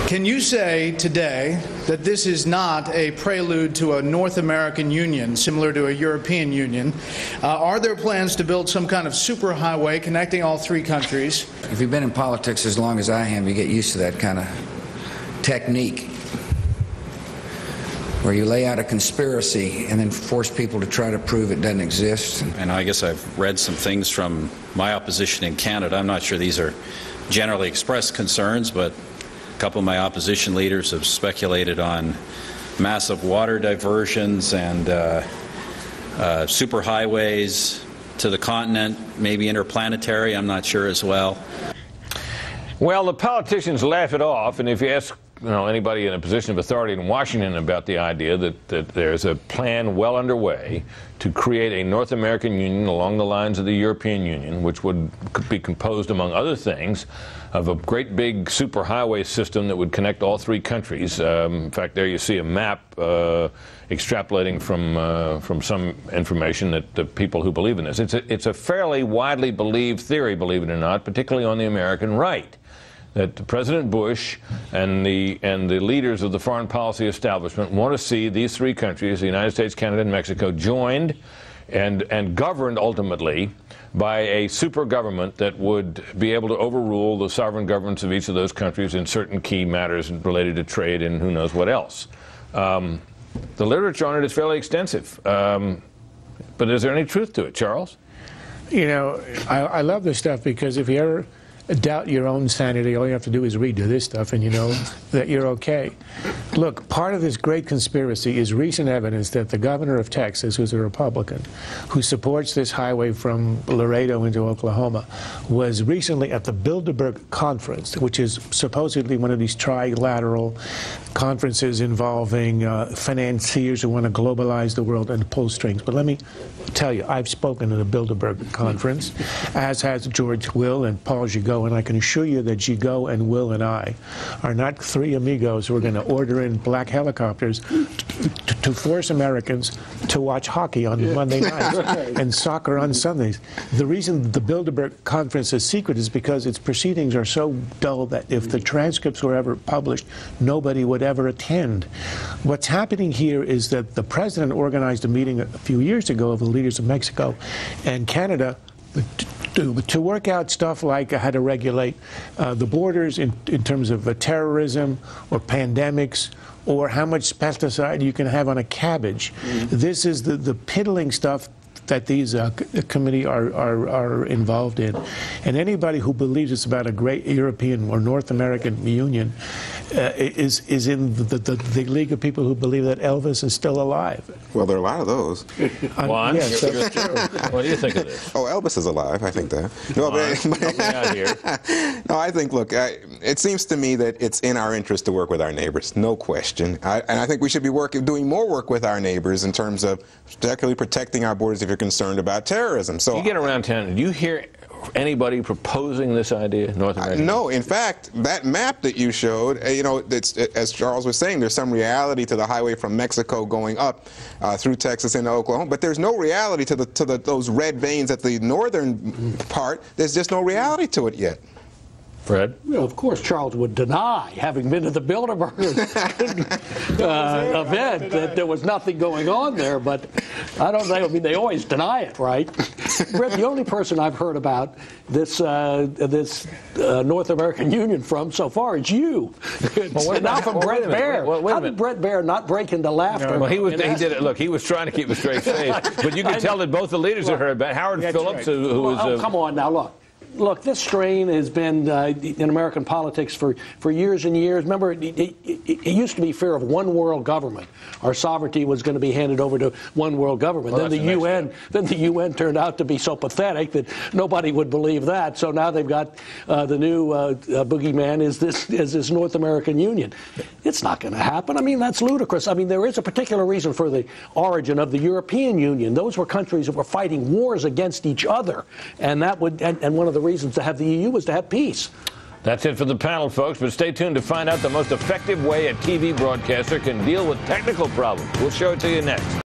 Can you say today that this is not a prelude to a North American Union similar to a European Union? Are there plans to build some kind of superhighway connecting all three countries? If you've been in politics as long as I have, you get used to that kind of technique where you lay out a conspiracy and then force people to try to prove it doesn't exist. And I guess I've read some things from my opposition in Canada. I'm not sure these are generally expressed concerns, but a couple of my opposition leaders have speculated on massive water diversions and superhighways to the continent, maybe interplanetary, I'm not sure as well. Well, the politicians laugh it off, and if you ask anybody in a position of authority in Washington about the idea that there's a plan well underway to create a North American Union along the lines of the European Union, which could be composed, among other things, of a great big superhighway system that would connect all three countries. In fact, there you see a map extrapolating from some information that the people who believe in this. It's a fairly widely believed theory, believe it or not, particularly on the American right, that President Bush and the leaders of the foreign policy establishment want to see these three countries, the United States, Canada, and Mexico, joined and governed ultimately by a super government that would be able to overrule the sovereign governments of each of those countries in certain key matters related to trade and who knows what else. The literature on it is fairly extensive. But is there any truth to it, Charles? You know, I love this stuff because if you ever doubt your own sanity, all you have to do is read this stuff and you know that you're okay. Look, part of this great conspiracy is recent evidence that the governor of Texas, who's a Republican, who supports this highway from Laredo into Oklahoma, was recently at the Bilderberg Conference, which is supposedly one of these trilateral conferences involving financiers who want to globalize the world and pull strings. But let me tell you, I've spoken at a Bilderberg conference, as has George Will and Paul Gigot, and I can assure you that Gigot and Will and I are not three amigos who are going to order in black helicopters to force Americans to watch hockey on Monday nights and soccer on Sundays. The reason the Bilderberg conference is secret is because its proceedings are so dull that if the transcripts were ever published, nobody would ever attend. What's happening here is that the president organized a meeting a few years ago of the leaders of Mexico and Canada to work out stuff like how to regulate the borders in terms of terrorism or pandemics, or how much pesticide you can have on a cabbage. This is the piddling stuff that these committee are involved in. And anybody who believes it's about a great European or North American union is in the league of people who believe that Elvis is still alive. Well, there are a lot of those. Juan, yes, that's true. What do you think of this? Oh, Elvis is alive. I think that. No, help me out here. No, I think, look, it seems to me that it's in our interest to work with our neighbors, no question. And I think we should be doing more work with our neighbors in terms of particularly protecting our borders if you're concerned about terrorism. So you get around town, do you hear anybody proposing this idea, North America? No, in fact, that map that you showed, you know, as Charles was saying, there's some reality to the highway from Mexico going up through Texas into Oklahoma, but there's no reality to those red veins at the northern part. There's just no reality to it yet. Fred? Well, of course, Charles would deny, having been to the Bilderberg event, that there was nothing going on there. But I don't know. I mean, they always deny it, right? Brett, the only person I've heard about this North American Union from so far is you. Not from Brett Baer. How did Brett Baer not break into laughter? Well, he did it. Look, he was trying to keep a straight face, but you can tell that both the leaders have heard about Howard Phillips, who was. Come on now, Look, this strain has been in American politics for years and years. Remember, it used to be fear of one world government. Our sovereignty was going to be handed over to one world government. Well, then the UN turned out to be so pathetic that nobody would believe that. So now they've got the new boogeyman is this North American Union. It's not going to happen. I mean, that's ludicrous. I mean, there is a particular reason for the origin of the European Union. Those were countries that were fighting wars against each other, and that would and one of the reasons to have the EU was to have peace. That's it for the panel, folks, but stay tuned to find out the most effective way a TV broadcaster can deal with technical problems. We'll show it to you next.